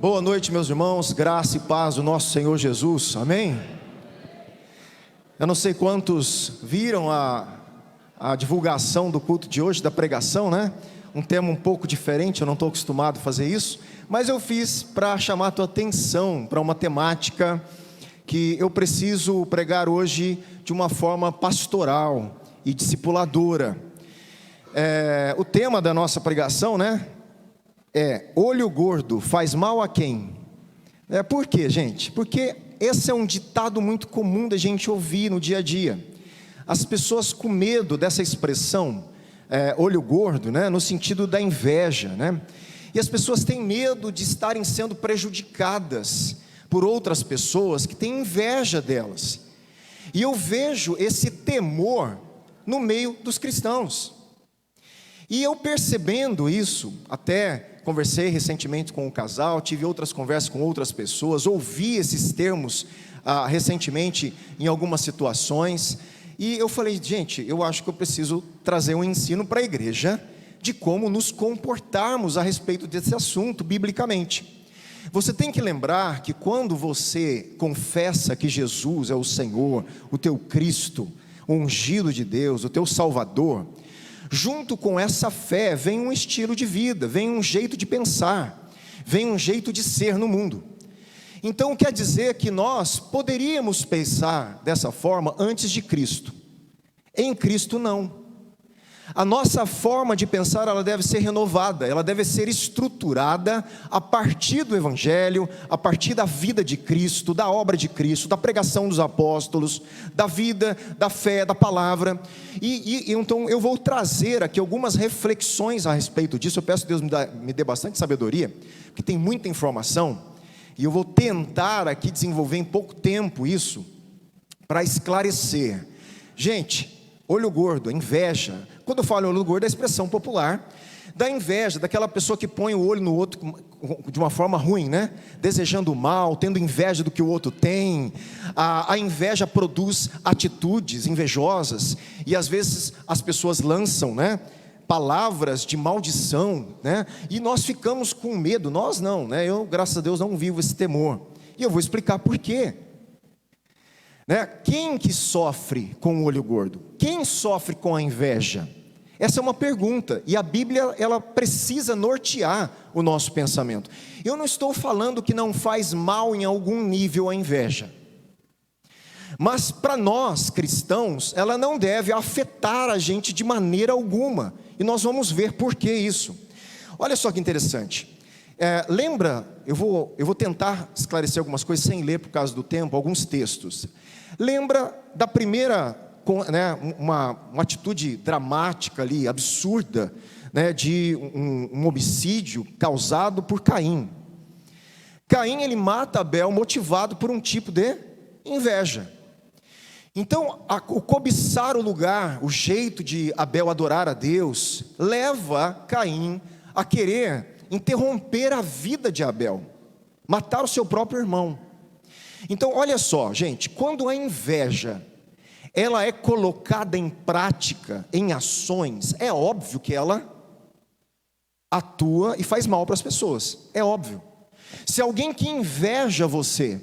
Boa noite, meus irmãos, graça e paz do nosso Senhor Jesus, amém? Eu não sei quantos viram a divulgação do culto de hoje, da pregação, né? Um tema um pouco diferente, eu não estou acostumado a fazer isso, mas eu fiz para chamar a tua atenção para uma temática que eu preciso pregar hoje de uma forma pastoral e discipuladora. O tema da nossa pregação, né? Olho gordo faz mal a quem? Por quê, gente? Porque esse é um ditado muito comum da gente ouvir no dia a dia. As pessoas com medo dessa expressão, olho gordo, né? No sentido da inveja, né? E as pessoas têm medo de estarem sendo prejudicadas por outras pessoas que têm inveja delas. E eu vejo esse temor no meio dos cristãos. E eu percebendo isso, até conversei recentemente com um casal, tive outras conversas com outras pessoas, ouvi esses termos recentemente em algumas situações, e eu falei, gente, eu acho que eu preciso trazer um ensino para a igreja, de como nos comportarmos a respeito desse assunto, biblicamente. Você tem que lembrar que quando você confessa que Jesus é o Senhor, o teu Cristo, o ungido de Deus, o teu Salvador, junto com essa fé vem um estilo de vida, vem um jeito de pensar, vem um jeito de ser no mundo. Então quer dizer que nós poderíamos pensar dessa forma antes de Cristo. Em Cristo não. A nossa forma de pensar, ela deve ser renovada, ela deve ser estruturada a partir do Evangelho, a partir da vida de Cristo, da obra de Cristo, da pregação dos apóstolos, da vida, da fé, da palavra. Então eu vou trazer aqui algumas reflexões a respeito disso. Eu peço que Deus me dê bastante sabedoria, porque tem muita informação, e eu vou tentar aqui desenvolver em pouco tempo isso, para esclarecer. Gente, olho gordo, inveja. Quando eu falo olho gordo, é a expressão popular da inveja, daquela pessoa que põe o olho no outro de uma forma ruim, né? Desejando o mal, tendo inveja do que o outro tem. A inveja produz atitudes invejosas, e às vezes as pessoas lançam, né, palavras de maldição, né? E nós ficamos com medo. Nós não, né? Eu, graças a Deus, não vivo esse temor, e eu vou explicar por quê. Quem que sofre com o olho gordo? Quem sofre com a inveja? Essa é uma pergunta, e a Bíblia, ela precisa nortear o nosso pensamento. Eu não estou falando que não faz mal em algum nível a inveja, mas para nós cristãos, ela não deve afetar a gente de maneira alguma, e nós vamos ver por que isso. Olha só que interessante. Lembra, eu vou tentar esclarecer algumas coisas sem ler por causa do tempo, alguns textos. Lembra da primeira, né, uma atitude dramática ali, absurda, né, de um homicídio causado por Caim. Caim, ele mata Abel motivado por um tipo de inveja. Então, o cobiçar o lugar, o jeito de Abel adorar a Deus, leva Caim a querer interromper a vida de Abel, matar o seu próprio irmão. Então olha só, gente, quando a inveja, ela é colocada em prática, em ações, é óbvio que ela atua e faz mal para as pessoas, é óbvio. Se alguém que inveja você,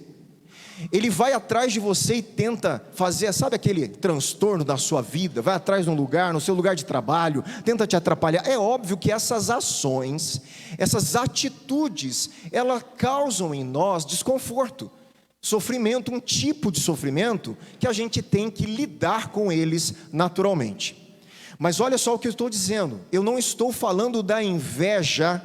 ele vai atrás de você e tenta fazer, sabe aquele transtorno da sua vida, vai atrás de um lugar, no seu lugar de trabalho, tenta te atrapalhar, é óbvio que essas ações, essas atitudes, elas causam em nós desconforto, sofrimento, um tipo de sofrimento que a gente tem que lidar com eles naturalmente. Mas olha só o que eu estou dizendo, eu não estou falando da inveja,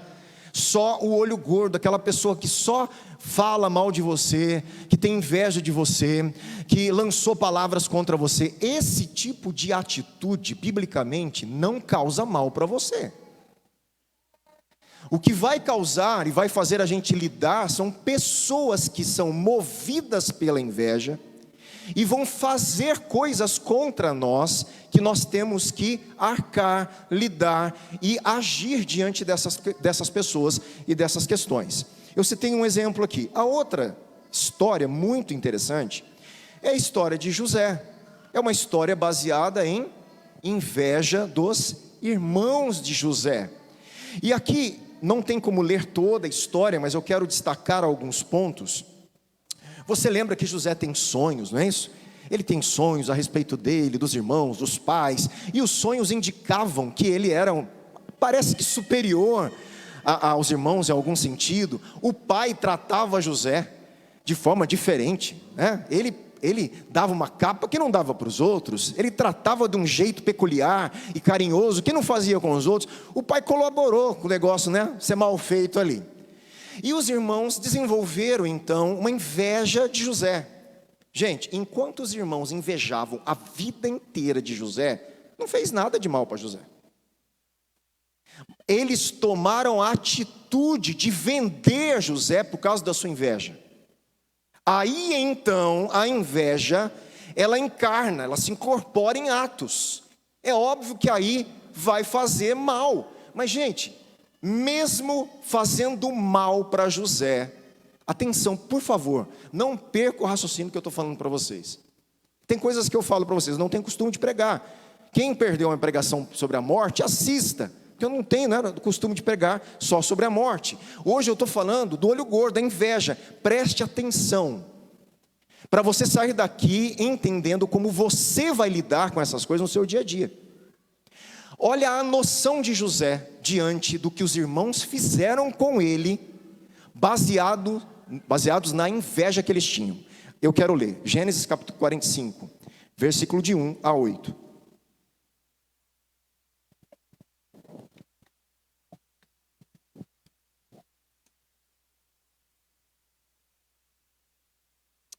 só o olho gordo, aquela pessoa que só fala mal de você, que tem inveja de você, que lançou palavras contra você. Esse tipo de atitude, biblicamente, não causa mal para você. O que vai causar e vai fazer a gente lidar são pessoas que são movidas pela inveja e vão fazer coisas contra nós, que nós temos que arcar, lidar e agir diante dessas pessoas e dessas questões. Eu citei um exemplo aqui. A outra história muito interessante é a história de José. É uma história baseada em inveja dos irmãos de José. E aqui não tem como ler toda a história, mas eu quero destacar alguns pontos. Você lembra que José tem sonhos, não é isso? Ele tem sonhos a respeito dele, dos irmãos, dos pais, e os sonhos indicavam que ele era, parece que superior aos irmãos em algum sentido. O pai tratava José de forma diferente, né? Ele dava uma capa que não dava para os outros, ele tratava de um jeito peculiar e carinhoso, que não fazia com os outros. O pai colaborou com o negócio, né, ser mal feito ali. E os irmãos desenvolveram então uma inveja de José. Gente, enquanto os irmãos invejavam a vida inteira de José, não fez nada de mal para José. Eles tomaram a atitude de vender José por causa da sua inveja. Aí então a inveja, ela encarna, ela se incorpora em atos. É óbvio que aí vai fazer mal. Mas gente, mesmo fazendo mal para José, atenção, por favor, não perca o raciocínio que eu estou falando para vocês. Tem coisas que eu falo para vocês, não tenho costume de pregar. Quem perdeu uma pregação sobre a morte, assista. Porque eu não tenho, né, costume de pregar só sobre a morte. Hoje eu estou falando do olho gordo, da inveja. Preste atenção, para você sair daqui entendendo como você vai lidar com essas coisas no seu dia a dia. Olha a noção de José diante do que os irmãos fizeram com ele, baseados na inveja que eles tinham. Eu quero ler Gênesis capítulo 45, versículo de 1 a 8.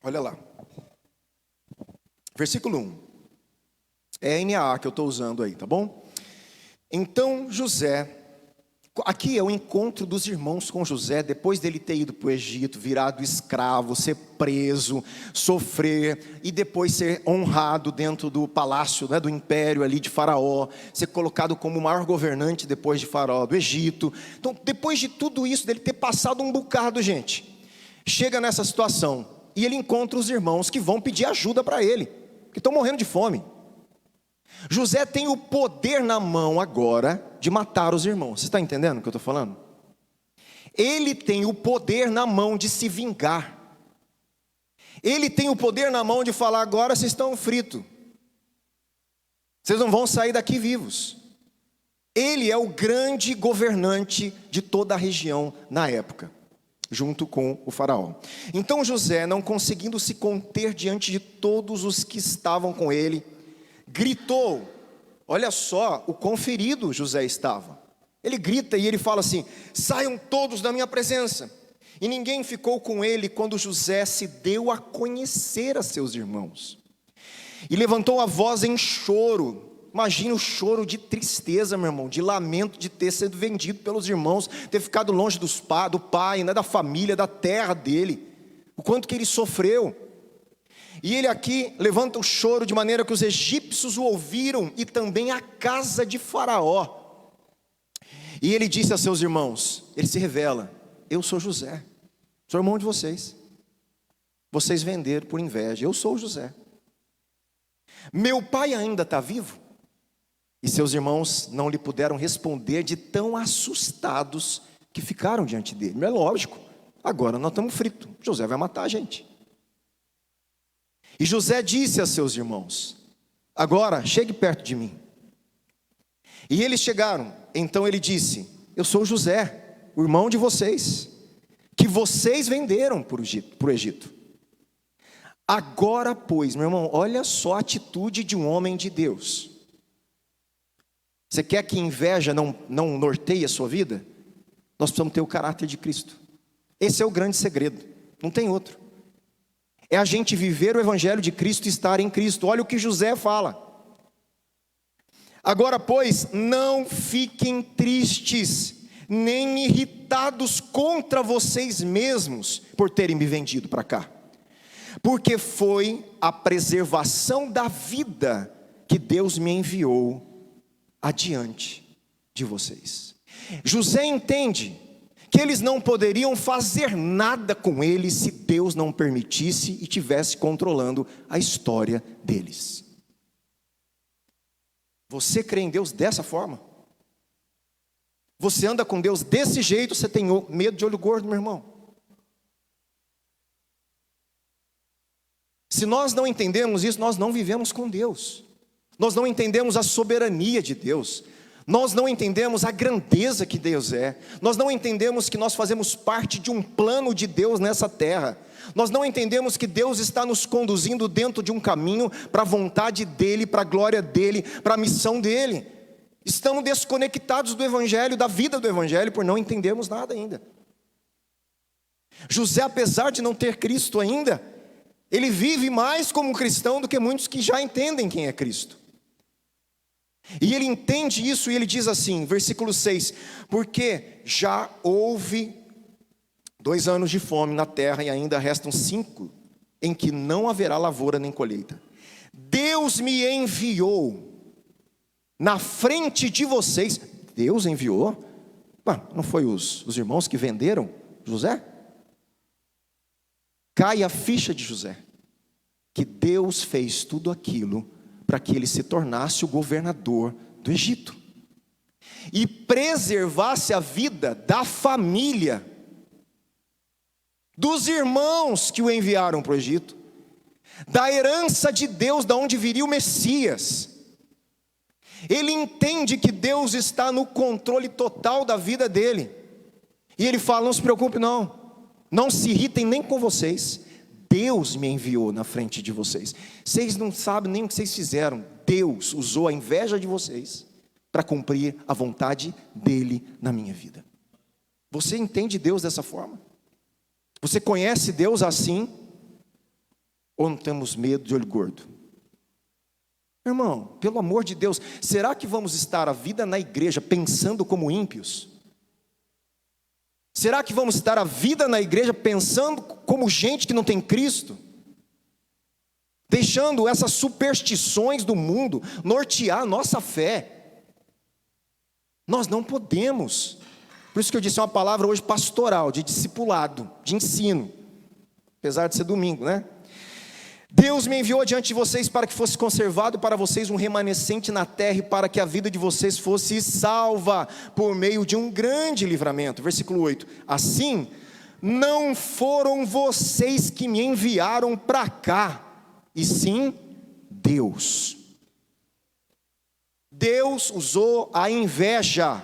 Olha lá, versículo 1, é NAA que eu estou usando aí, tá bom? Então José, aqui é o encontro dos irmãos com José, depois dele ter ido para o Egito, virado escravo, ser preso, sofrer, e depois ser honrado dentro do palácio, né, do império ali de Faraó, ser colocado como o maior governante depois de Faraó do Egito. Então depois de tudo isso, dele ter passado um bocado, gente, chega nessa situação, e ele encontra os irmãos que vão pedir ajuda para ele, que estão morrendo de fome. José tem o poder na mão agora de matar os irmãos. Você está entendendo o que eu estou falando? Ele tem o poder na mão de se vingar. Ele tem o poder na mão de falar: agora vocês estão fritos, vocês não vão sair daqui vivos. Ele é o grande governante de toda a região na época, junto com o faraó. Então José, não conseguindo se conter diante de todos os que estavam com ele, gritou. Olha só o quão ferido José estava. Ele grita e ele fala assim: saiam todos da minha presença. E ninguém ficou com ele quando José se deu a conhecer a seus irmãos. E levantou a voz em choro. Imagina o choro de tristeza, meu irmão, de lamento de ter sido vendido pelos irmãos, ter ficado longe do pai, né, da família, da terra dele. O quanto que ele sofreu. E ele aqui levanta o choro de maneira que os egípcios o ouviram, e também a casa de Faraó. E ele disse a seus irmãos, ele se revela: eu sou José, sou irmão de vocês. Vocês venderam por inveja, eu sou José. Meu pai ainda está vivo? E seus irmãos não lhe puderam responder, de tão assustados que ficaram diante dele. Mas é lógico, agora nós estamos fritos, José vai matar a gente. E José disse a seus irmãos: agora chegue perto de mim. E eles chegaram. Então ele disse: eu sou José, o irmão de vocês, que vocês venderam para o Egito. Agora pois, meu irmão, olha só a atitude de um homem de Deus. Você quer que inveja não norteie a sua vida? Nós precisamos ter o caráter de Cristo. Esse é o grande segredo, não tem outro. É a gente viver o evangelho de Cristo e estar em Cristo. Olha o que José fala: agora pois, não fiquem tristes, nem irritados contra vocês mesmos, por terem me vendido para cá, porque foi a preservação da vida que Deus me enviou adiante de vocês. José entende que eles não poderiam fazer nada com ele se Deus não permitisse e tivesse controlando a história deles. Você crê em Deus dessa forma? Você anda com Deus desse jeito, você tem medo de olho gordo, meu irmão. Se nós não entendemos isso, nós não vivemos com Deus. Nós não entendemos a soberania de Deus. Nós não entendemos a grandeza que Deus é. Nós não entendemos que nós fazemos parte de um plano de Deus nessa terra. Nós não entendemos que Deus está nos conduzindo dentro de um caminho para a vontade dEle, para a glória dEle, para a missão dEle. Estamos desconectados do Evangelho, da vida do Evangelho, por não entendermos nada ainda. José, apesar de não ter Cristo ainda, ele vive mais como um cristão do que muitos que já entendem quem é Cristo. E ele entende isso e ele diz assim, versículo 6, porque já houve 2 anos de fome na terra e ainda restam 5 em que não haverá lavoura nem colheita. Deus me enviou na frente de vocês. Deus enviou? Não foi os irmãos que venderam José? Cai a ficha de José, que Deus fez tudo aquilo para que ele se tornasse o governador do Egito e preservasse a vida da família, dos irmãos que o enviaram para o Egito, da herança de Deus, da onde viria o Messias. Ele entende que Deus está no controle total da vida dele, e ele fala, não se preocupe não se irritem nem com vocês, Deus me enviou na frente de vocês. Vocês não sabem nem o que vocês fizeram. Deus usou a inveja de vocês para cumprir a vontade dEle na minha vida. Você entende Deus dessa forma? Você conhece Deus assim? Ou não temos medo de olho gordo? Irmão, pelo amor de Deus, será que vamos estar a vida na igreja pensando como ímpios? Será que vamos estar a vida na igreja pensando como gente que não tem Cristo? Deixando essas superstições do mundo nortear a nossa fé? Nós não podemos. Por isso que eu disse uma palavra hoje pastoral, de discipulado, de ensino. Apesar de ser domingo, né? Deus me enviou diante de vocês para que fosse conservado para vocês um remanescente na terra e para que a vida de vocês fosse salva por meio de um grande livramento. Versículo 8. Assim, não foram vocês que me enviaram para cá, e sim Deus. Deus usou a inveja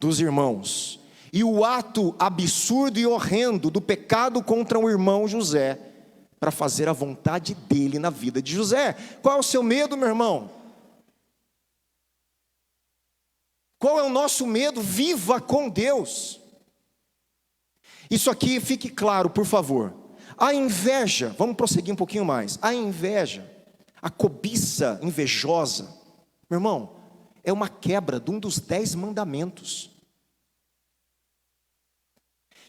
dos irmãos e o ato absurdo e horrendo do pecado contra o irmão José para fazer a vontade dele na vida de José. Qual é o seu medo, meu irmão? Qual é o nosso medo? Viva com Deus. Isso aqui fique claro, por favor. A inveja, vamos prosseguir um pouquinho mais. A inveja, a cobiça invejosa, meu irmão, é uma quebra de um dos 10 mandamentos.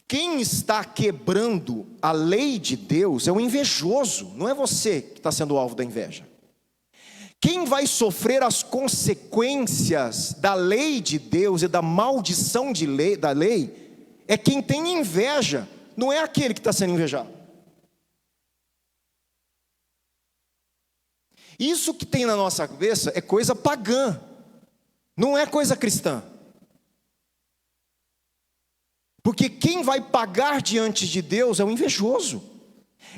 Quem está quebrando a lei de Deus é o invejoso, não é você que está sendo o alvo da inveja. Quem vai sofrer as consequências da lei de Deus e da maldição da lei é quem tem inveja, não é aquele que está sendo invejado. Isso que tem na nossa cabeça é coisa pagã, não é coisa cristã. Porque quem vai pagar diante de Deus é o invejoso.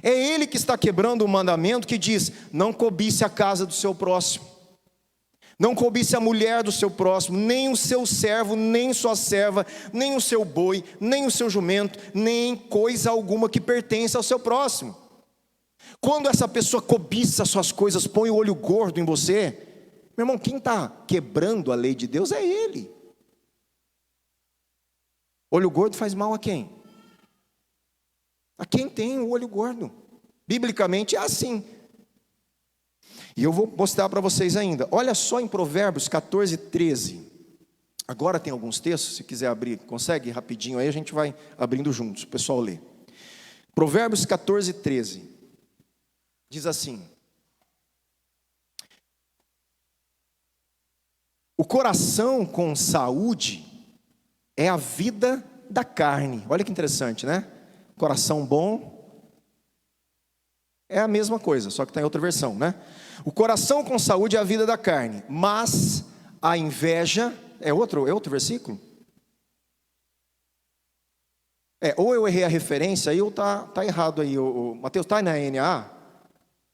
É ele que está quebrando o mandamento que diz: não cobice a casa do seu próximo, não cobice a mulher do seu próximo, nem o seu servo, nem sua serva, nem o seu boi, nem o seu jumento, nem coisa alguma que pertence ao seu próximo. Quando essa pessoa cobiça suas coisas, põe o olho gordo em você, meu irmão, quem está quebrando a lei de Deus é ele. Olho gordo faz mal a quem? A quem tem o olho gordo. Biblicamente é assim. E eu vou mostrar para vocês ainda. Olha só em Provérbios 14, 13. Agora tem alguns textos, se quiser abrir, consegue rapidinho aí, a gente vai abrindo juntos, o pessoal lê. Provérbios 14, 13. Diz assim: o coração com saúde é a vida da carne. Olha que interessante, né? Coração bom é a mesma coisa, só que está em outra versão, né? O coração com saúde é a vida da carne, mas a inveja, é outro versículo? Ou eu errei a referência, aí ou tá errado aí, Mateus, tá na NA?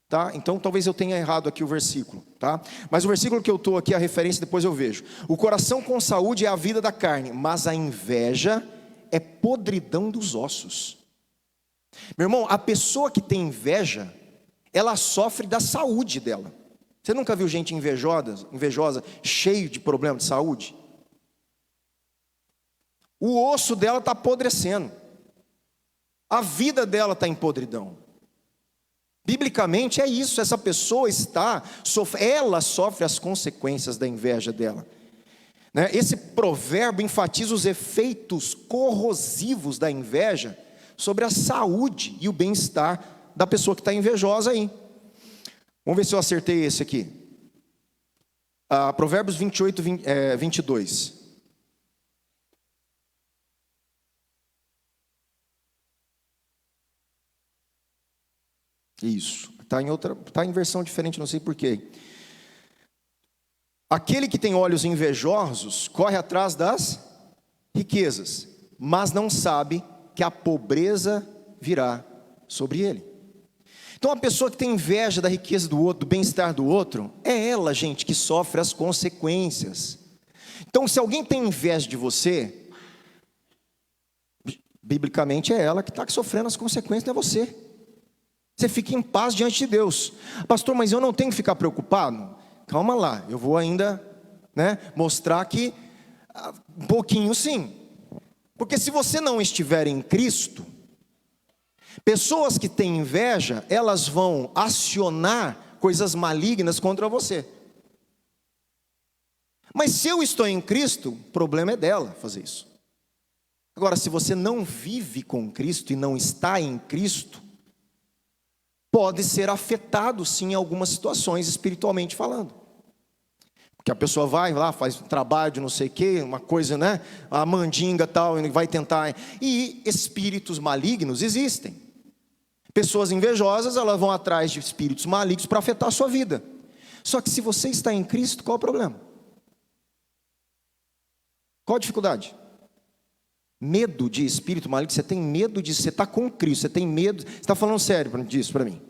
Tá? Então talvez eu tenha errado aqui o versículo, tá? Mas o versículo que eu estou aqui, a referência, depois eu vejo. O coração com saúde é a vida da carne, mas a inveja é podridão dos ossos. Meu irmão, a pessoa que tem inveja, ela sofre da saúde dela. Você nunca viu gente invejosa, cheio de problema de saúde? O osso dela está apodrecendo. A vida dela está em podridão. Biblicamente é isso, essa pessoa ela sofre as consequências da inveja dela. Né? Esse provérbio enfatiza os efeitos corrosivos da inveja sobre a saúde e o bem-estar da pessoa que está invejosa aí. Vamos ver se eu acertei esse aqui. Provérbios 28, 22. Isso, está em versão diferente, não sei porquê. Aquele que tem olhos invejosos corre atrás das riquezas, mas não sabe que a pobreza virá sobre ele. Então a pessoa que tem inveja da riqueza do outro, do bem-estar do outro, é ela, gente, que sofre as consequências. Então se alguém tem inveja de você, biblicamente é ela que está sofrendo as consequências, não é você. Você fica em paz diante de Deus. Pastor, mas eu não tenho que ficar preocupado? Calma lá, eu vou ainda mostrar que um pouquinho sim. Porque se você não estiver em Cristo, pessoas que têm inveja, elas vão acionar coisas malignas contra você. Mas se eu estou em Cristo, o problema é dela fazer isso. Agora, se você não vive com Cristo e não está em Cristo, pode ser afetado sim em algumas situações, espiritualmente falando. Porque a pessoa vai lá, faz um trabalho de não sei o que, uma coisa, a mandinga tal, e vai tentar. E espíritos malignos existem. Pessoas invejosas, elas vão atrás de espíritos malignos para afetar a sua vida. Só que se você está em Cristo, qual é o problema? Qual a dificuldade? Medo de espírito maligno, você tem medo disso, você está com Cristo, você tem medo, você está falando sério disso para mim.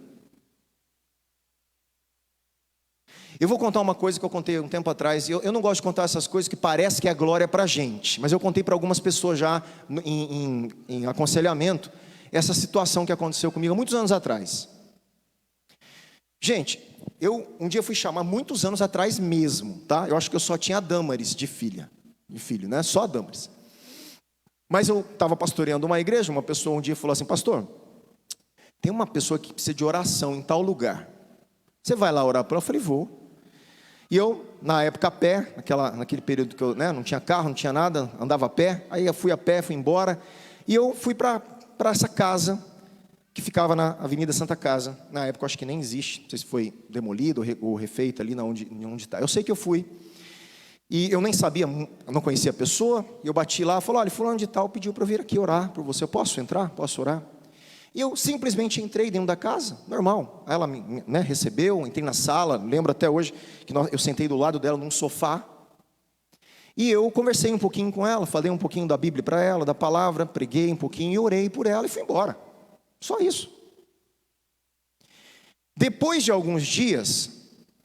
Eu vou contar uma coisa que eu contei um tempo atrás, eu não gosto de contar essas coisas que parece que é glória para a gente, mas eu contei para algumas pessoas já em aconselhamento, essa situação que aconteceu comigo há muitos anos atrás. Gente, eu um dia fui chamar, muitos anos atrás mesmo, tá? Eu acho que eu só tinha a Dâmaris de filho, só a Dâmaris. Mas eu estava pastoreando uma igreja, uma pessoa um dia falou assim: pastor, tem uma pessoa que precisa de oração em tal lugar, você vai lá orar para ela? Eu falei, vou. E eu, na época a pé, naquele período que eu não tinha carro, não tinha nada, andava a pé, aí eu fui a pé, fui embora, e eu fui para essa casa, que ficava na Avenida Santa Casa, na época eu acho que nem existe, não sei se foi demolido ou refeito ali onde está, eu sei que eu fui. E eu nem sabia, eu não conhecia a pessoa, e eu bati lá, falou, olha, fulano de tal pediu para eu vir aqui orar por você, eu posso entrar? Posso orar? E eu simplesmente entrei dentro da casa, normal, ela me recebeu, entrei na sala, lembro até hoje, que eu sentei do lado dela num sofá, e eu conversei um pouquinho com ela, falei um pouquinho da Bíblia para ela, da palavra, preguei um pouquinho, e orei por ela e fui embora, só isso. Depois de alguns dias,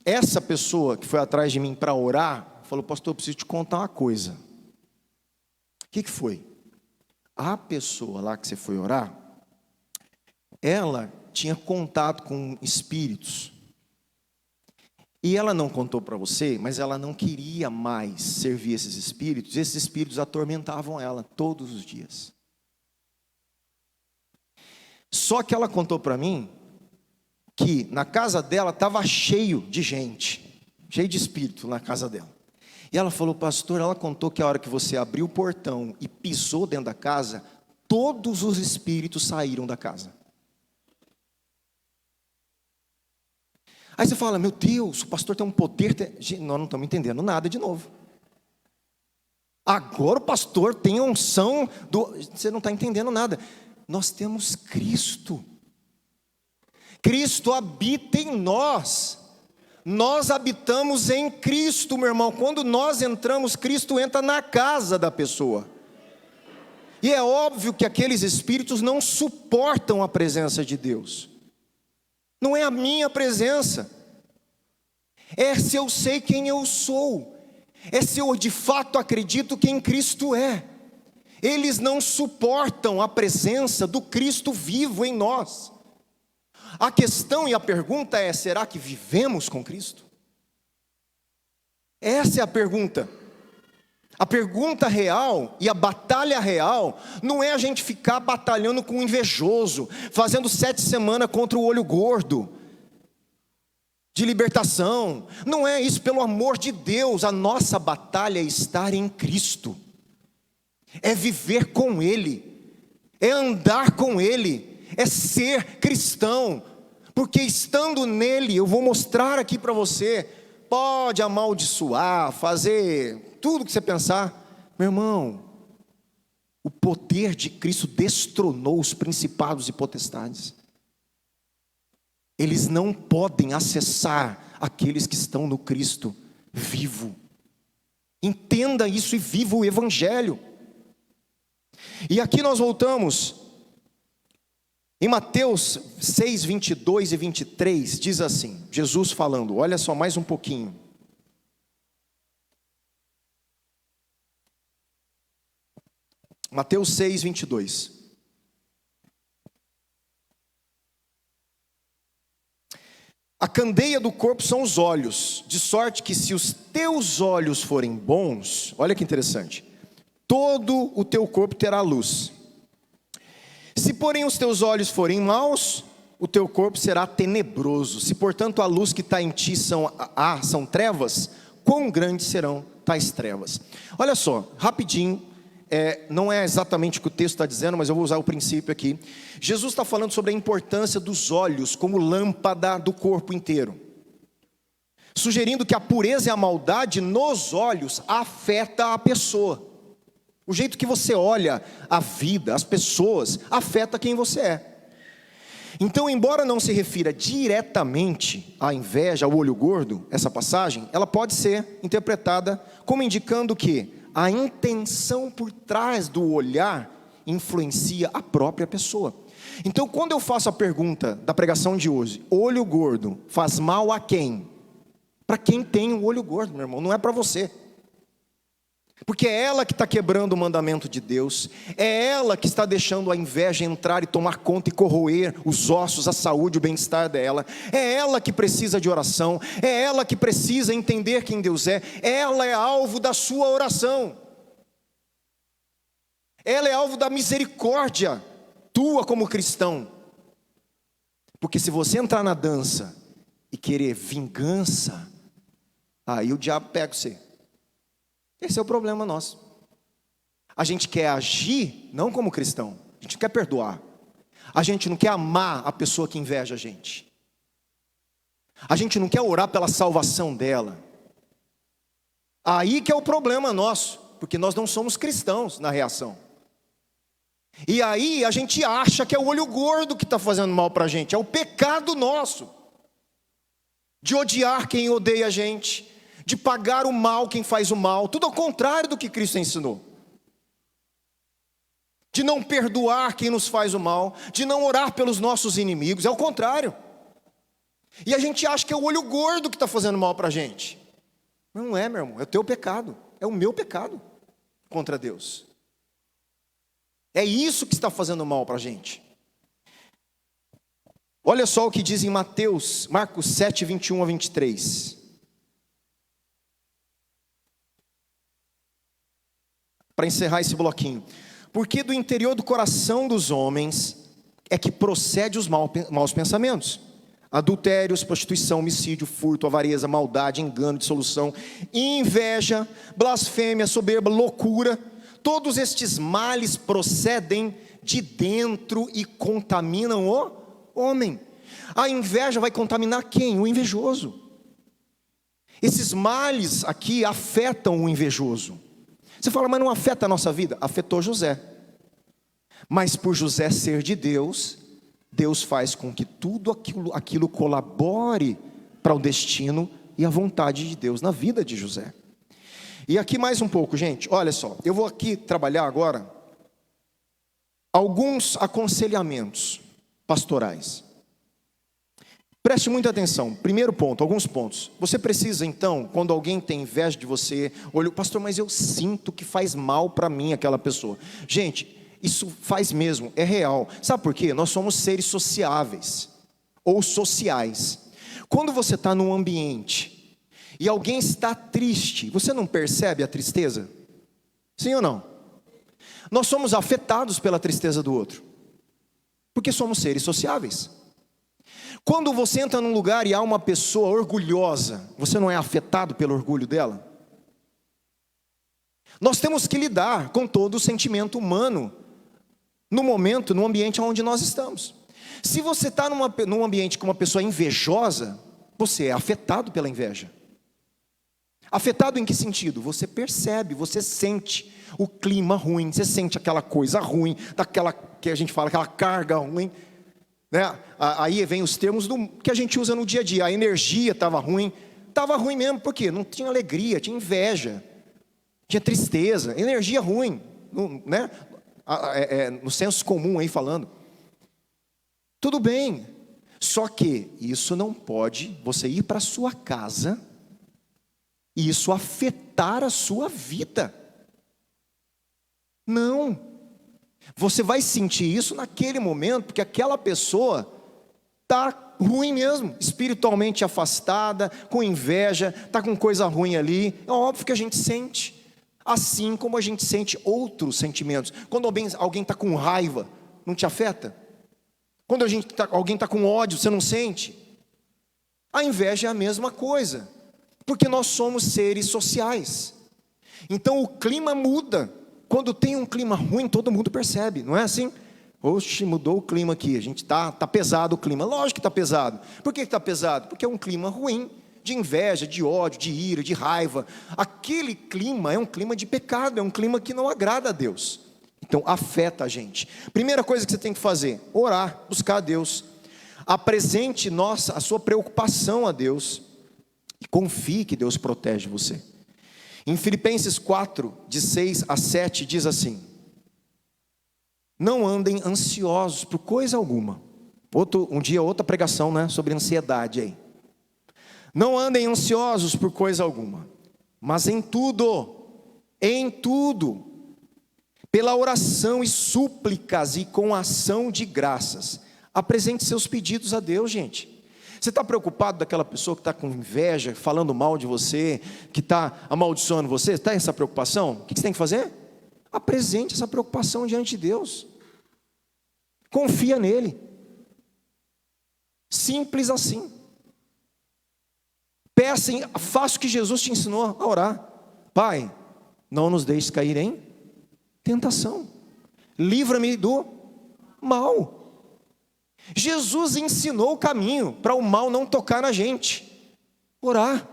essa pessoa que foi atrás de mim para orar, falou, pastor, eu preciso te contar uma coisa. O que foi? A pessoa lá que você foi orar, ela tinha contato com espíritos. E ela não contou para você, mas ela não queria mais servir esses espíritos atormentavam ela todos os dias. Só que ela contou para mim que na casa dela estava cheio de gente, cheio de espírito na casa dela. E ela falou, pastor, ela contou que a hora que você abriu o portão e pisou dentro da casa, todos os espíritos saíram da casa. Aí você fala, meu Deus, o pastor tem um poder, nós não estamos entendendo nada de novo. Agora o pastor tem a unção, você não está entendendo nada. Nós temos Cristo. Cristo habita em nós. Nós habitamos em Cristo, meu irmão. Quando nós entramos, Cristo entra na casa da pessoa. E é óbvio que aqueles espíritos não suportam a presença de Deus. Não é a minha presença. É se eu sei quem eu sou. É se eu de fato acredito quem Cristo é. Eles não suportam a presença do Cristo vivo em nós. A questão e a pergunta é: será que vivemos com Cristo? Essa é a pergunta. A pergunta real e a batalha real não é a gente ficar batalhando com o invejoso, fazendo 7 semanas contra o olho gordo, de libertação. Não é isso, pelo amor de Deus. A nossa batalha é estar em Cristo, é viver com Ele, é andar com Ele, é ser cristão, porque estando nele, eu vou mostrar aqui para você, pode amaldiçoar, fazer tudo que você pensar, meu irmão, o poder de Cristo destronou os principados e potestades. Eles não podem acessar aqueles que estão no Cristo vivo. Entenda isso e viva o Evangelho. E aqui nós voltamos, em Mateus 6, 22 e 23, diz assim, Jesus falando, olha só mais um pouquinho. Mateus 6, 22. A candeia do corpo são os olhos, de sorte que se os teus olhos forem bons, olha que interessante, todo o teu corpo terá luz. Se porém os teus olhos forem maus, o teu corpo será tenebroso. Se portanto a luz que está em ti são trevas, quão grandes serão tais trevas? Olha só, rapidinho, não é exatamente o que o texto está dizendo, mas eu vou usar o princípio aqui. Jesus está falando sobre a importância dos olhos como lâmpada do corpo inteiro, sugerindo que a pureza e a maldade nos olhos afeta a pessoa. O jeito que você olha a vida, as pessoas, afeta quem você é. Então, embora não se refira diretamente à inveja, ao olho gordo, essa passagem, ela pode ser interpretada como indicando que a intenção por trás do olhar influencia a própria pessoa. Então, quando eu faço a pergunta da pregação de hoje, olho gordo faz mal a quem? Para quem tem o olho gordo, meu irmão, não é para você. Porque é ela que está quebrando o mandamento de Deus, é ela que está deixando a inveja entrar e tomar conta e corroer os ossos, a saúde, o bem-estar dela, é ela que precisa de oração, é ela que precisa entender quem Deus é, ela é alvo da sua oração, ela é alvo da misericórdia tua como cristão. Porque se você entrar na dança e querer vingança, aí o diabo pega você. Esse é o problema nosso. A gente quer agir não como cristão, a gente quer perdoar. A gente não quer amar a pessoa que inveja a gente. A gente não quer orar pela salvação dela. Aí que é o problema nosso, porque nós não somos cristãos na reação. E aí a gente acha que é o olho gordo que está fazendo mal para a gente, é o pecado nosso, de odiar quem odeia a gente, de pagar o mal quem faz o mal, tudo ao contrário do que Cristo ensinou. De não perdoar quem nos faz o mal, de não orar pelos nossos inimigos, é o contrário. E a gente acha que é o olho gordo que está fazendo mal para a gente. Não é, meu irmão, é o teu pecado, é o meu pecado contra Deus. É isso que está fazendo mal para a gente. Olha só o que diz em Marcos 7, 21 a 23. Para encerrar esse bloquinho. Porque do interior do coração dos homens é que procede os maus pensamentos. Adultérios, prostituição, homicídio, furto, avareza, maldade, engano, dissolução, inveja, blasfêmia, soberba, loucura. Todos estes males procedem de dentro e contaminam o homem. A inveja vai contaminar quem? O invejoso. Esses males aqui afetam o invejoso. Você fala, mas não afeta a nossa vida? Afetou José. Mas por José ser de Deus, Deus faz com que tudo aquilo colabore para o destino e a vontade de Deus na vida de José. E aqui mais um pouco, gente, olha só, eu vou aqui trabalhar agora alguns aconselhamentos pastorais. Preste muita atenção. Primeiro ponto, alguns pontos. Você precisa então, quando alguém tem inveja de você, olha, pastor, mas eu sinto que faz mal para mim aquela pessoa. Gente, isso faz mesmo, é real. Sabe por quê? Nós somos seres sociáveis ou sociais. Quando você está num ambiente e alguém está triste, você não percebe a tristeza? Sim ou não? Nós somos afetados pela tristeza do outro, porque somos seres sociáveis. Quando você entra num lugar e há uma pessoa orgulhosa, você não é afetado pelo orgulho dela? Nós temos que lidar com todo o sentimento humano, no momento, no ambiente onde nós estamos. Se você está num ambiente com uma pessoa invejosa, você é afetado pela inveja. Afetado em que sentido? Você percebe, você sente o clima ruim, você sente aquela coisa ruim, daquela que a gente fala, aquela carga ruim, né? Aí vem os termos que a gente usa no dia a dia. A energia estava ruim mesmo, por quê? Não tinha alegria, tinha inveja, tinha tristeza, energia ruim, né? No senso comum aí falando. Tudo bem, só que isso não pode você ir para a sua casa e isso afetar a sua vida. Não. Você vai sentir isso naquele momento, porque aquela pessoa está ruim mesmo, espiritualmente afastada, com inveja, está com coisa ruim ali. É óbvio que a gente sente, assim como a gente sente outros sentimentos. Quando alguém está com raiva, não te afeta? Quando alguém está com ódio, você não sente? A inveja é a mesma coisa, porque nós somos seres sociais. Então o clima muda. Quando tem um clima ruim, todo mundo percebe, não é assim? Oxe, mudou o clima aqui, a gente tá pesado o clima. Lógico que está pesado. Por que está pesado? Porque é um clima ruim, de inveja, de ódio, de ira, de raiva. Aquele clima é um clima de pecado, é um clima que não agrada a Deus. Então afeta a gente. Primeira coisa que você tem que fazer, orar, buscar a Deus. Apresente a sua preocupação a Deus e confie que Deus protege você. Em Filipenses 4, de 6 a 7, diz assim: não andem ansiosos por coisa alguma. Um dia outra pregação, né, sobre ansiedade aí. Não andem ansiosos por coisa alguma, mas em tudo, pela oração e súplicas e com ação de graças, apresente seus pedidos a Deus, gente. Você está preocupado daquela pessoa que está com inveja, falando mal de você, que está amaldiçoando você? Está essa preocupação? O que você tem que fazer? Apresente essa preocupação diante de Deus. Confia nele. Simples assim. Peça, faça o que Jesus te ensinou a orar. Pai, não nos deixes cair em tentação. Livra-me do mal. Jesus ensinou o caminho para o mal não tocar na gente. Orar,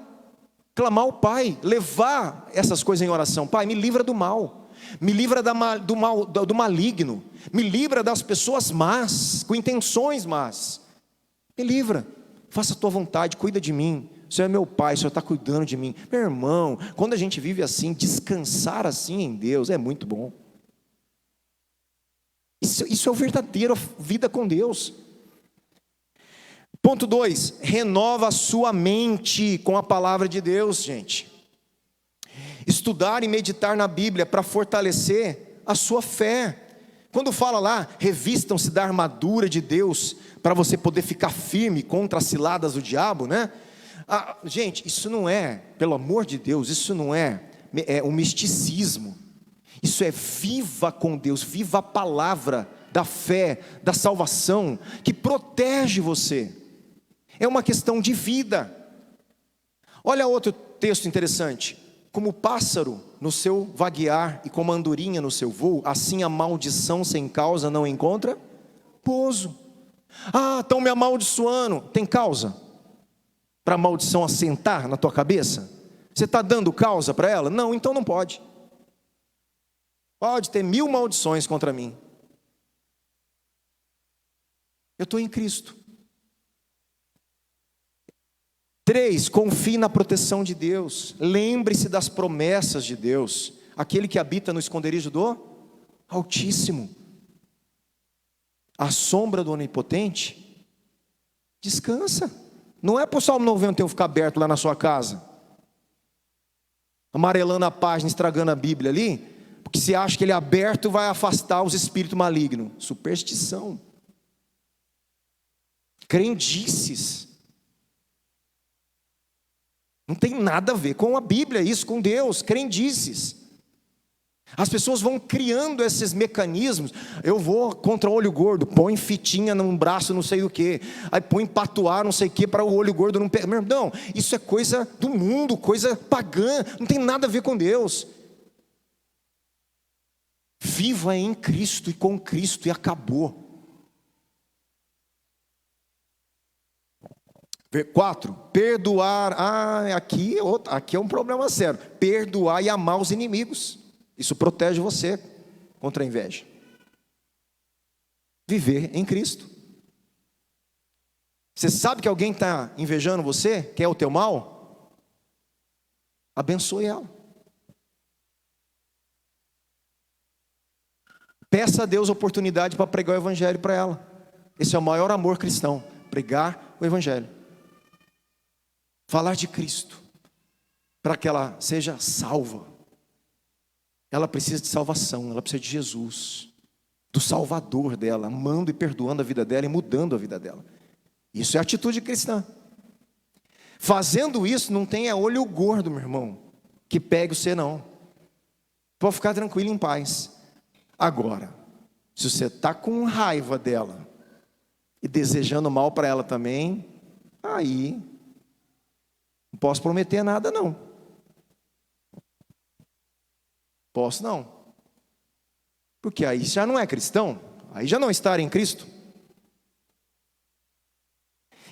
clamar ao Pai, levar essas coisas em oração. Pai, me livra do mal, me livra do maligno, me livra das pessoas más, com intenções más. Me livra, faça a tua vontade, cuida de mim. O Senhor é meu Pai, o Senhor está cuidando de mim. Meu irmão, quando a gente vive assim, descansar assim em Deus é muito bom. Isso é o verdadeiro vida com Deus. Ponto 2, renova a sua mente com a palavra de Deus, gente. Estudar e meditar na Bíblia para fortalecer a sua fé. Quando fala lá, revistam-se da armadura de Deus, para você poder ficar firme contra as ciladas do diabo, né? Gente, isso não é, pelo amor de Deus, isso não é um misticismo. Isso é viva com Deus, viva a palavra da fé, da salvação, que protege você. É uma questão de vida. Olha outro texto interessante. Como o pássaro no seu vaguear e como a andorinha no seu voo, assim a maldição sem causa não encontra pouso. Estão me amaldiçoando. Tem causa para a maldição assentar na tua cabeça? Você está dando causa para ela? Não, então não pode. Pode ter 1000 maldições contra mim. Eu estou em Cristo. 3, confie na proteção de Deus. Lembre-se das promessas de Deus. Aquele que habita no esconderijo do Altíssimo. à sombra do Onipotente, descansa. Não é para o Salmo 91 ficar aberto lá na sua casa, amarelando a página, estragando a Bíblia ali, porque você acha que ele aberto vai afastar os espíritos malignos. Superstição, crendices, não tem nada a ver com a Bíblia isso, com Deus, crendices. As pessoas vão criando esses mecanismos. Eu vou contra o olho gordo, põe fitinha num braço não sei o que, aí põe patuar não sei o que para o olho gordo não pegar. Não, isso é coisa do mundo, coisa pagã, não tem nada a ver com Deus. Viva em Cristo e com Cristo e acabou. 4, perdoar. Aqui é um problema sério. Perdoar e amar os inimigos. Isso protege você contra a inveja. Viver em Cristo. Você sabe que alguém está invejando você, quer o teu mal? Abençoe ela. Peça a Deus oportunidade para pregar o evangelho para ela. Esse é o maior amor cristão, pregar o evangelho. Falar de Cristo, para que ela seja salva. Ela precisa de salvação, ela precisa de Jesus, do Salvador dela, amando e perdoando a vida dela e mudando a vida dela. Isso é atitude cristã. Fazendo isso, não tenha olho gordo, meu irmão, que pegue você não. Pode ficar tranquilo, em paz. Agora, se você está com raiva dela e desejando mal para ela também, aí não posso prometer nada não. Posso não. Porque aí já não é cristão, aí já não está em Cristo.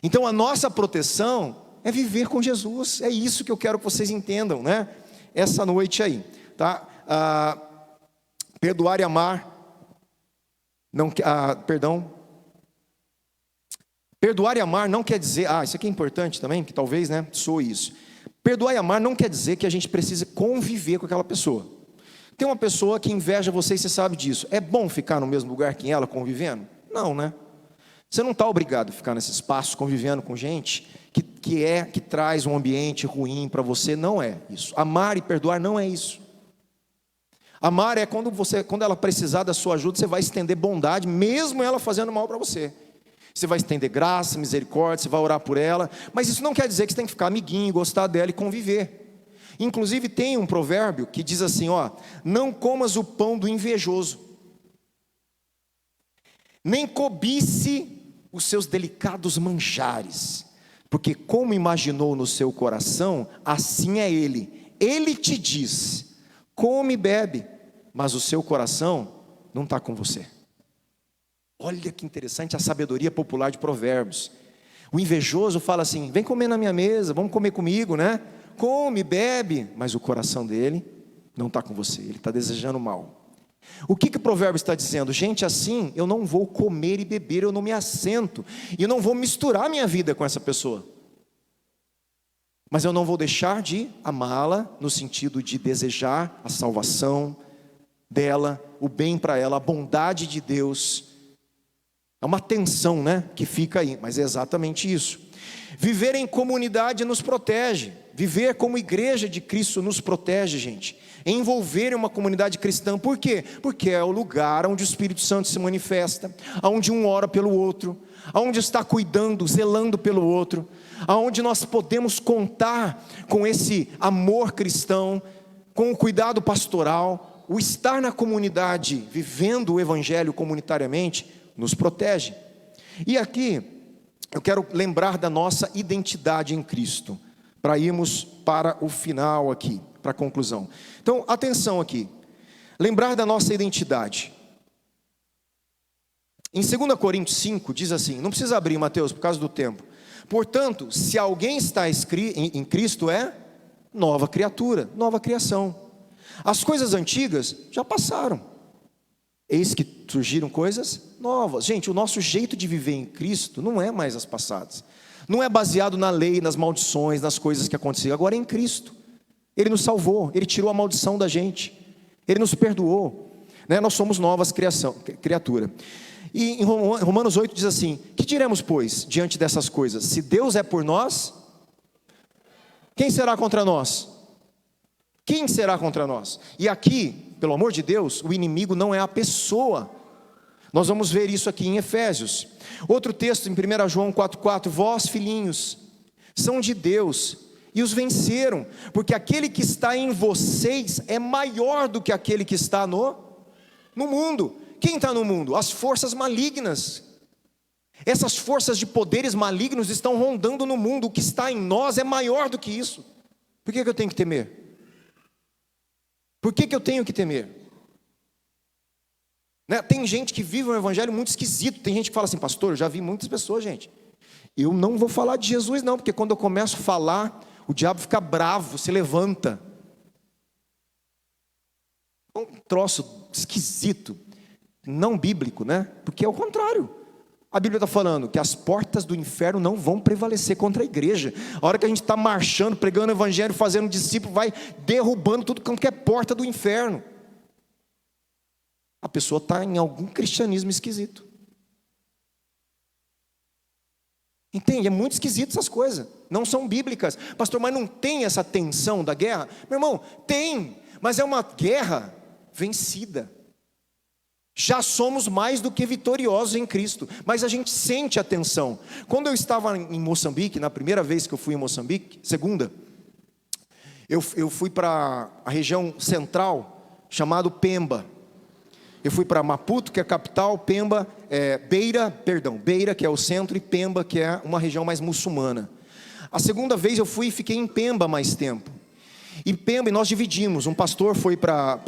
Então a nossa proteção é viver com Jesus. É isso que eu quero que vocês entendam, né? Essa noite aí, tá? Perdoar e amar. Perdoar e amar não quer dizer, isso aqui é importante também, que talvez, né, soe isso. Perdoar e amar não quer dizer que a gente precisa conviver com aquela pessoa. Tem uma pessoa que inveja você e você sabe disso. É bom ficar no mesmo lugar que ela, convivendo? Não, né? Você não está obrigado a ficar nesse espaço, convivendo com gente que traz um ambiente ruim para você. Não é isso. Amar e perdoar não é isso. Amar é quando ela precisar da sua ajuda, você vai estender bondade, mesmo ela fazendo mal para você. Você vai estender graça, misericórdia, você vai orar por ela. Mas isso não quer dizer que você tem que ficar amiguinho, gostar dela e conviver. Inclusive tem um provérbio que diz assim, não comas o pão do invejoso, nem cobice os seus delicados manjares, porque como imaginou no seu coração, assim é ele. Ele te diz, come e bebe, mas o seu coração não está com você. Olha que interessante a sabedoria popular de provérbios. O invejoso fala assim, vem comer na minha mesa, vamos comer comigo, né? Come, bebe, mas o coração dele não está com você, ele está desejando mal. O que o provérbio está dizendo? Gente, assim eu não vou comer e beber, eu não me assento, e eu não vou misturar minha vida com essa pessoa. Mas eu não vou deixar de amá-la, no sentido de desejar a salvação dela, o bem para ela, a bondade de Deus. É uma tensão, né, que fica aí, mas é exatamente isso. Viver em comunidade nos protege. Viver como igreja de Cristo nos protege, gente. Envolver em uma comunidade cristã. Por quê? Porque é o lugar onde o Espírito Santo se manifesta, onde um ora pelo outro, onde está cuidando, zelando pelo outro, onde nós podemos contar com esse amor cristão, com o cuidado pastoral. O estar na comunidade, vivendo o evangelho comunitariamente, nos protege. E aqui eu quero lembrar da nossa identidade em Cristo, para irmos para o final aqui, para a conclusão. Então, atenção aqui, lembrar da nossa identidade. Em 2 Coríntios 5, diz assim, não precisa abrir, Mateus, por causa do tempo. Portanto, se alguém está em Cristo, é nova criatura, nova criação. As coisas antigas já passaram, eis que surgiram coisas novas. Gente, o nosso jeito de viver em Cristo não é mais as passadas. Não é baseado na lei, nas maldições, nas coisas que aconteceram. Agora é em Cristo. Ele nos salvou, Ele tirou a maldição da gente, Ele nos perdoou, né? Nós somos novas criatura. E em Romanos 8 diz assim: que diremos, pois, diante dessas coisas? Se Deus é por nós, quem será contra nós? Quem será contra nós? E aqui, pelo amor de Deus, o inimigo não é a pessoa. Nós vamos ver isso aqui em Efésios. Outro texto em 1 João 4,4: vós, filhinhos, são de Deus e os venceram, porque aquele que está em vocês é maior do que aquele que está no mundo. Quem está no mundo? As forças malignas. Essas forças de poderes malignos estão rondando no mundo. O que está em nós é maior do que isso. Por que eu tenho que temer? Por que eu tenho que temer? Né? Tem gente que vive um evangelho muito esquisito. Tem gente que fala assim: pastor, eu já vi muitas pessoas, gente, eu não vou falar de Jesus não, porque quando eu começo a falar, o diabo fica bravo, se levanta. Um troço esquisito, não bíblico, né? Porque é o contrário. A Bíblia está falando que as portas do inferno não vão prevalecer contra a igreja. A hora que a gente está marchando, pregando o evangelho, fazendo discípulo, vai derrubando tudo quanto é porta do inferno. A pessoa está em algum cristianismo esquisito. Entende? É muito esquisito essas coisas. Não são bíblicas. Pastor, mas não tem essa tensão da guerra? Meu irmão, tem. Mas é uma guerra vencida. Já somos mais do que vitoriosos em Cristo, mas a gente sente a tensão. Quando eu estava em Moçambique, na primeira vez que eu fui em Moçambique, segunda, eu fui para a região central, chamado Pemba. Eu fui para Maputo, que é a capital, Beira, que é o centro, e Pemba, que é uma região mais muçulmana. A segunda vez eu fui e fiquei em Pemba mais tempo. E Pemba, e nós dividimos, um pastor foi para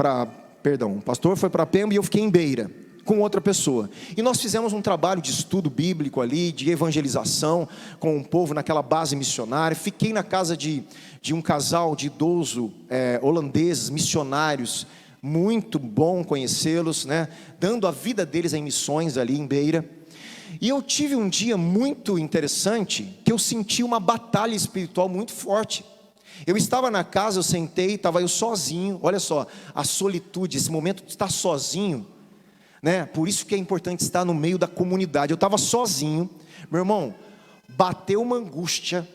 Pemba e eu fiquei em Beira, com outra pessoa. E nós fizemos um trabalho de estudo bíblico ali, de evangelização, com o povo naquela base missionária. Fiquei na casa de um casal de idoso holandeses, missionários, muito bom conhecê-los, né? Dando a vida deles em missões ali em Beira. E eu tive um dia muito interessante, que eu senti uma batalha espiritual muito forte. Eu estava na casa, eu sentei, estava eu sozinho. Olha só, a solitude, esse momento de estar sozinho, né? Por isso que é importante estar no meio da comunidade. Eu estava sozinho, meu irmão, bateu uma angústia,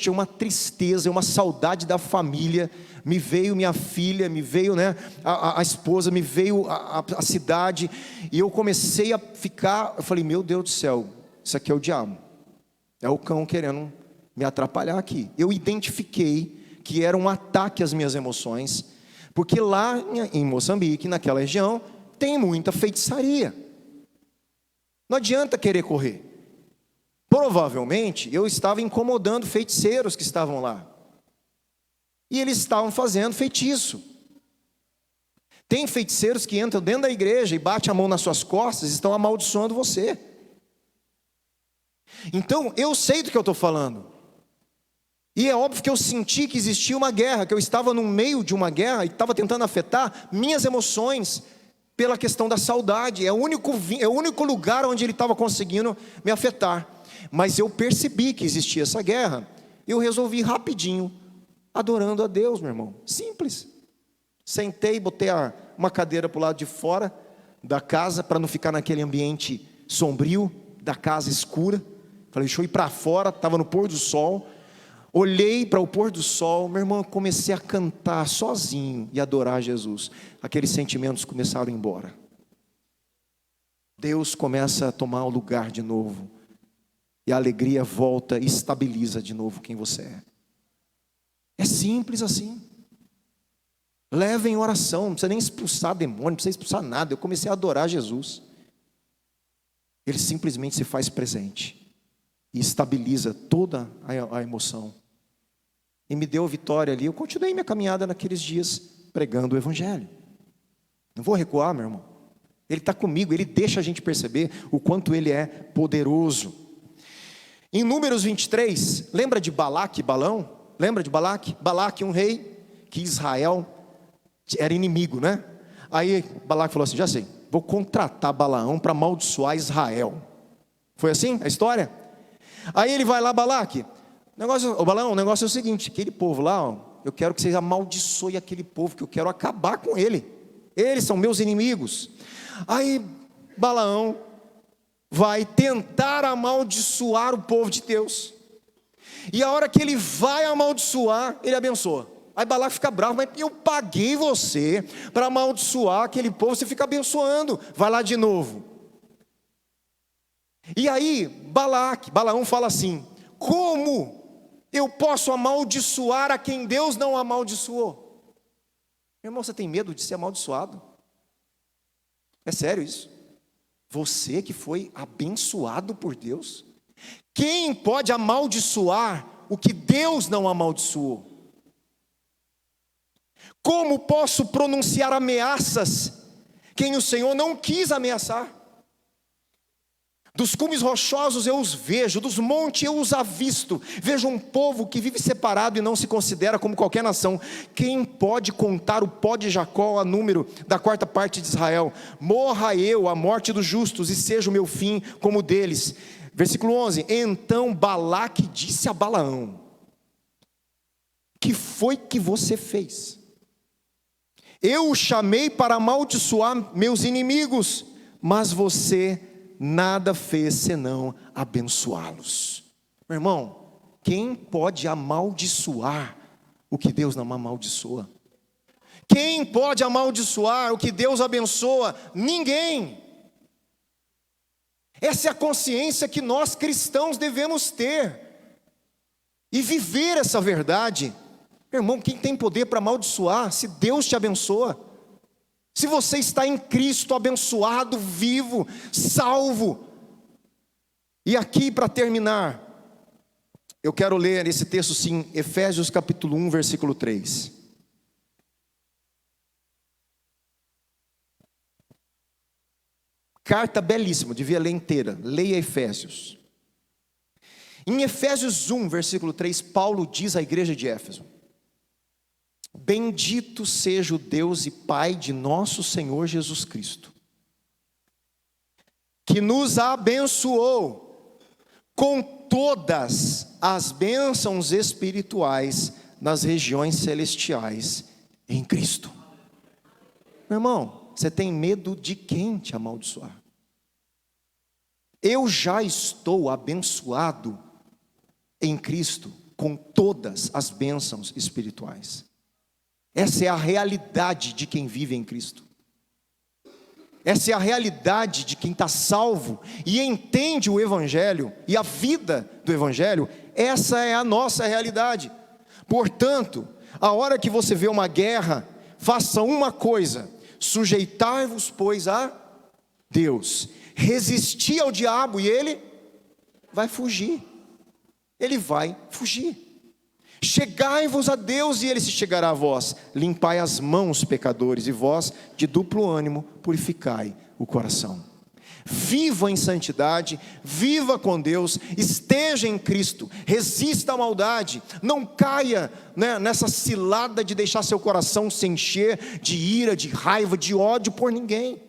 uma tristeza, uma saudade da família. Me veio minha filha, me veio, né, a esposa, me veio a cidade. E eu comecei a ficar, eu falei: meu Deus do céu, isso aqui é o diabo, é o cão querendo me atrapalhar aqui. Eu identifiquei que era um ataque às minhas emoções, porque lá em Moçambique, naquela região, tem muita feitiçaria. Não adianta querer correr. Provavelmente eu estava incomodando feiticeiros que estavam lá, e eles estavam fazendo feitiço. Tem feiticeiros que entram dentro da igreja e batem a mão nas suas costas e estão amaldiçoando você. Então eu sei do que eu estou falando. E é óbvio que eu senti que existia uma guerra, que eu estava no meio de uma guerra e estava tentando afetar minhas emoções pela questão da saudade. É o único lugar onde ele estava conseguindo me afetar. Mas eu percebi que existia essa guerra. Eu resolvi rapidinho, adorando a Deus, meu irmão. Simples. Sentei, botei uma cadeira para o lado de fora da casa, para não ficar naquele ambiente sombrio da casa escura. Falei: deixa eu ir para fora. Estava no pôr do sol. Olhei para o pôr do sol, meu irmão, comecei a cantar sozinho e adorar Jesus. Aqueles sentimentos começaram a ir embora. Deus começa a tomar o lugar de novo. E a alegria volta e estabiliza de novo quem você é. É simples assim. Leve em oração, não precisa nem expulsar demônio, não precisa expulsar nada. Eu comecei a adorar Jesus. Ele simplesmente se faz presente e estabiliza toda a emoção. E me deu vitória ali. Eu continuei minha caminhada naqueles dias pregando o evangelho. Não vou recuar, meu irmão. Ele está comigo, ele deixa a gente perceber o quanto ele é poderoso. Em Números 23, lembra de Balaque e Balão? Lembra de Balaque? Balaque, um rei que Israel era inimigo, né? Aí Balaque falou assim: já sei, vou contratar Balaão para amaldiçoar Israel. Foi assim a história? Aí ele vai lá, Balaque, Balaão, o negócio é o seguinte: aquele povo lá, ó, eu quero que vocês amaldiçoem aquele povo, que eu quero acabar com ele. Eles são meus inimigos. Aí Balaão vai tentar amaldiçoar o povo de Deus. E a hora que ele vai amaldiçoar, ele abençoa. Aí Balaque fica bravo, mas eu paguei você para amaldiçoar aquele povo, você fica abençoando. Vai lá de novo. E aí Balaão fala assim: como eu posso amaldiçoar a quem Deus não amaldiçoou? Meu irmão, você tem medo de ser amaldiçoado? É sério isso? Você que foi abençoado por Deus? Quem pode amaldiçoar o que Deus não amaldiçoou? Como posso pronunciar ameaças quem o Senhor não quis ameaçar? Dos cumes rochosos eu os vejo, dos montes eu os avisto. Vejo um povo que vive separado e não se considera como qualquer nação. Quem pode contar o pó de Jacó a número da quarta parte de Israel? Morra eu a morte dos justos e seja o meu fim como o deles. Versículo 11: então Balaque disse a Balaão: que foi que você fez? Eu o chamei para amaldiçoar meus inimigos, mas você nada fez senão abençoá-los. Meu irmão, quem pode amaldiçoar o que Deus não amaldiçoa? Quem pode amaldiçoar o que Deus abençoa? Ninguém. Essa é a consciência que nós cristãos devemos ter e viver essa verdade. Meu irmão, quem tem poder para amaldiçoar se Deus te abençoa? Se você está em Cristo, abençoado, vivo, salvo. E aqui para terminar, eu quero ler esse texto sim, Efésios capítulo 1, versículo 3. Carta belíssima, devia ler inteira, leia Efésios. Em Efésios 1, versículo 3, Paulo diz à igreja de Éfeso: bendito seja o Deus e Pai de nosso Senhor Jesus Cristo, que nos abençoou com todas as bênçãos espirituais nas regiões celestiais em Cristo. Meu irmão, você tem medo de quem te amaldiçoar? Eu já estou abençoado em Cristo com todas as bênçãos espirituais. Essa é a realidade de quem vive em Cristo. Essa é a realidade de quem está salvo e entende o Evangelho e a vida do Evangelho. Essa é a nossa realidade. Portanto, a hora que você vê uma guerra, faça uma coisa: sujeitai-vos, pois, a Deus. Resistir ao diabo e ele vai fugir. Ele vai fugir. Chegai-vos a Deus e ele se chegará a vós. Limpai as mãos, pecadores, e vós de duplo ânimo purificai o coração. Viva em santidade, viva com Deus, esteja em Cristo, resista à maldade, não caia nessa cilada de deixar seu coração se encher de ira, de raiva, de ódio por ninguém.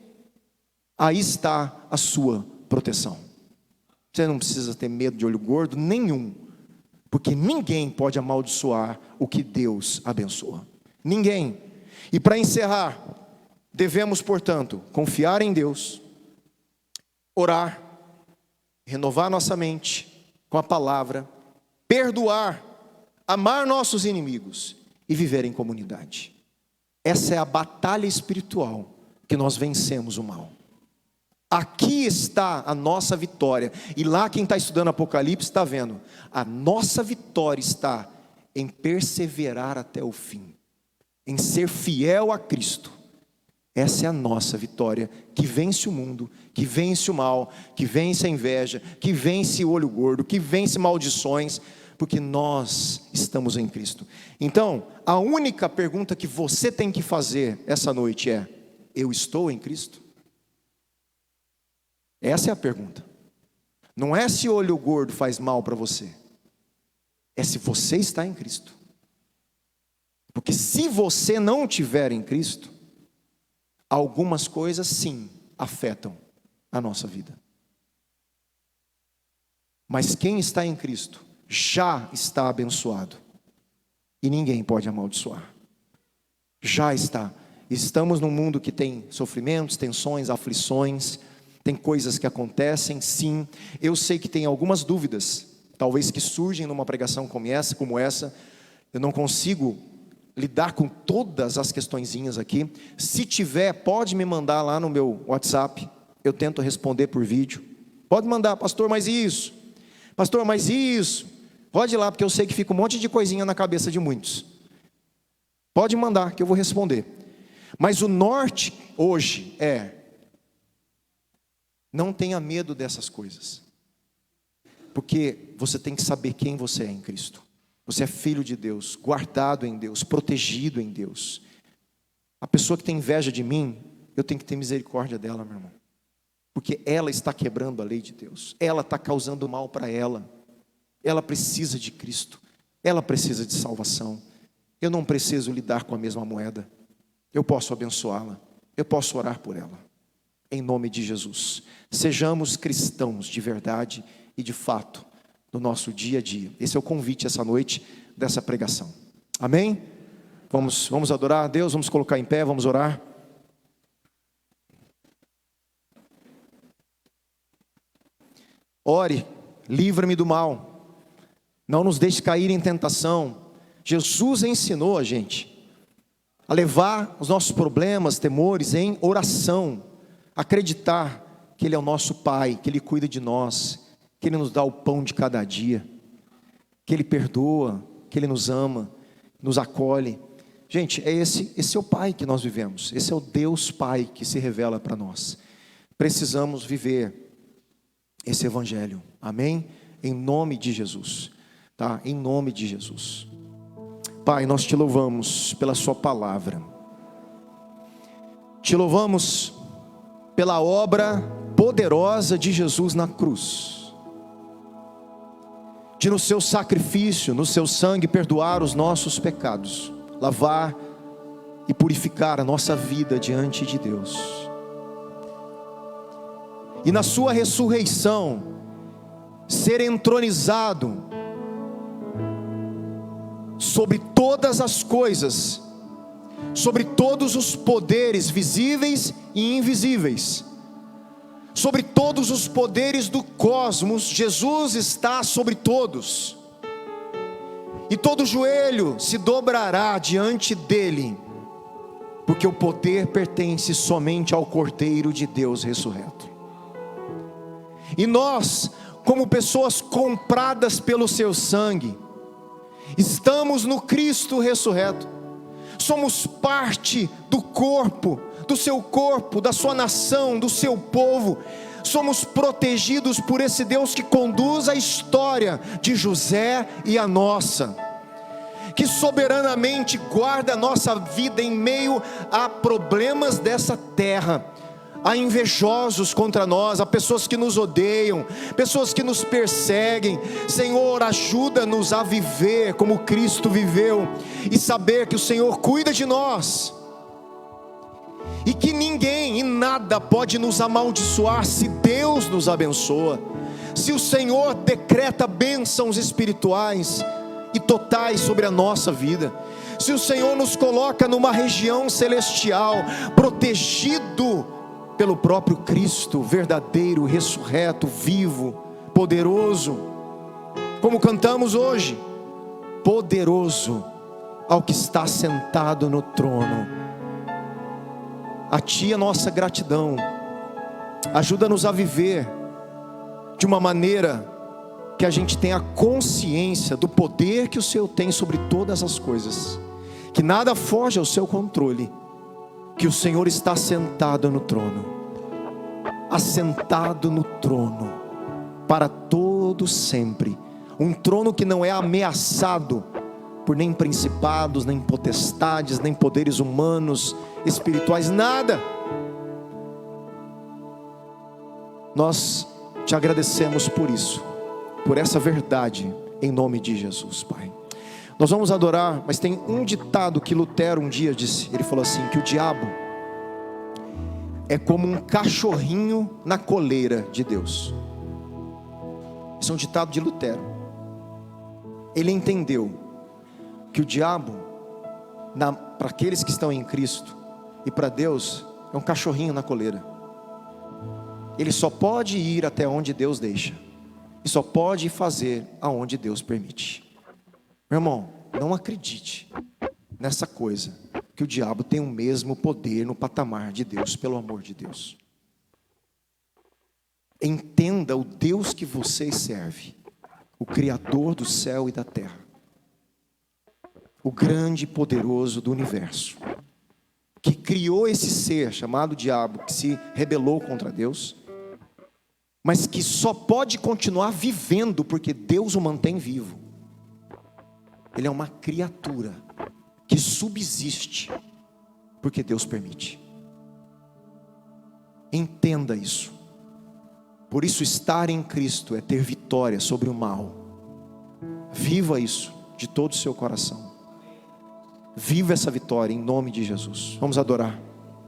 Aí está a sua proteção. Você não precisa ter medo de olho gordo nenhum, porque ninguém pode amaldiçoar o que Deus abençoa. Ninguém. E para encerrar, devemos, portanto, confiar em Deus, orar, renovar nossa mente com a palavra, perdoar, amar nossos inimigos e viver em comunidade. Essa é a batalha espiritual que nós vencemos o mal. Aqui está a nossa vitória. E lá quem está estudando Apocalipse está vendo. A nossa vitória está em perseverar até o fim, em ser fiel a Cristo. Essa é a nossa vitória, que vence o mundo, que vence o mal, que vence a inveja, que vence o olho gordo, que vence maldições, porque nós estamos em Cristo. Então, a única pergunta que você tem que fazer essa noite é: eu estou em Cristo? Essa é a pergunta. Não é se olho gordo faz mal para você, é se você está em Cristo. Porque se você não estiver em Cristo, algumas coisas sim afetam a nossa vida. Mas quem está em Cristo já está abençoado, e ninguém pode amaldiçoar. Já está. Estamos num mundo que tem sofrimentos, tensões, aflições, tem coisas que acontecem, sim. Eu sei que tem algumas dúvidas, talvez que surgem numa pregação como essa. Eu não consigo lidar com todas as questõezinhas aqui. Se tiver, pode me mandar lá no meu WhatsApp, eu tento responder por vídeo. Pode mandar, pastor, mas isso? Pastor, mas isso? Pode ir lá, porque eu sei que fica um monte de coisinha na cabeça de muitos. Pode mandar, que eu vou responder. Mas o norte hoje é: não tenha medo dessas coisas, porque você tem que saber quem você é em Cristo. Você é filho de Deus, guardado em Deus, protegido em Deus. A pessoa que tem inveja de mim, eu tenho que ter misericórdia dela, meu irmão, porque ela está quebrando a lei de Deus, ela está causando mal para ela. Ela precisa de Cristo, ela precisa de salvação. Eu não preciso lidar com a mesma moeda. Eu posso abençoá-la, eu posso orar por ela, em nome de Jesus. Sejamos cristãos de verdade e de fato, no nosso dia a dia. Esse é o convite essa noite dessa pregação, amém? Vamos adorar a Deus, vamos colocar em pé, vamos orar. Ore, livra-me do mal, não nos deixe cair em tentação. Jesus ensinou a gente a levar os nossos problemas, temores em oração, acreditar que Ele é o nosso Pai, que Ele cuida de nós, que Ele nos dá o pão de cada dia, que Ele perdoa, que Ele nos ama, nos acolhe. Gente, esse é o Pai que nós vivemos, esse é o Deus Pai que se revela para nós. Precisamos viver esse Evangelho, amém? Em nome de Jesus, tá? Em nome de Jesus. Pai, nós te louvamos pela sua palavra, te louvamos pela obra poderosa de Jesus na cruz, de no seu sacrifício, no seu sangue perdoar os nossos pecados, lavar e purificar a nossa vida diante de Deus, e na sua ressurreição ser entronizado sobre todas as coisas, sobre todos os poderes visíveis e invisíveis, sobre todos os poderes do cosmos. Jesus está sobre todos, e todo joelho se dobrará diante dele, porque o poder pertence somente ao Cordeiro de Deus ressurreto. E nós, como pessoas compradas pelo seu sangue, estamos no Cristo ressurreto, somos parte do corpo, do seu corpo, da sua nação, do seu povo. Somos protegidos por esse Deus que conduz a história de José e a nossa, que soberanamente guarda a nossa vida em meio a problemas dessa terra. Há invejosos contra nós, há pessoas que nos odeiam, pessoas que nos perseguem. Senhor, ajuda-nos a viver como Cristo viveu, e saber que o Senhor cuida de nós, e que ninguém e nada pode nos amaldiçoar se Deus nos abençoa. Se o Senhor decreta bênçãos espirituais e totais sobre a nossa vida, se o Senhor nos coloca numa região celestial, protegido pelo próprio Cristo, verdadeiro, ressurreto, vivo, poderoso, como cantamos hoje, poderoso ao que está sentado no trono. A Ti a nossa gratidão, ajuda-nos a viver de uma maneira que a gente tenha consciência do poder que o Senhor tem sobre todas as coisas, que nada foge ao seu controle, que o Senhor está sentado no trono, assentado no trono, para todo sempre, um trono que não é ameaçado por nem principados, nem potestades, nem poderes humanos, espirituais, nada. Nós te agradecemos por isso, por essa verdade, em nome de Jesus, Pai. Nós vamos adorar, mas tem um ditado que Lutero um dia disse. Ele falou assim, que o diabo é como um cachorrinho na coleira de Deus. Esse é um ditado de Lutero. Ele entendeu que o diabo, para aqueles que estão em Cristo e para Deus, é um cachorrinho na coleira. ele só pode ir até onde Deus deixa, e só pode fazer aonde Deus permite. Meu irmão, não acredite nessa coisa, que o diabo tem o mesmo poder no patamar de Deus, pelo amor de Deus. Entenda o Deus que você serve, o Criador do céu e da terra, o grande e poderoso do universo, que criou esse ser chamado diabo, que se rebelou contra Deus, mas que só pode continuar vivendo porque Deus o mantém vivo. Ele é uma criatura que subsiste porque Deus permite. Entenda isso. Por isso, estar em Cristo é ter vitória sobre o mal. Viva isso de todo o seu coração. Viva essa vitória em nome de Jesus. Vamos adorar.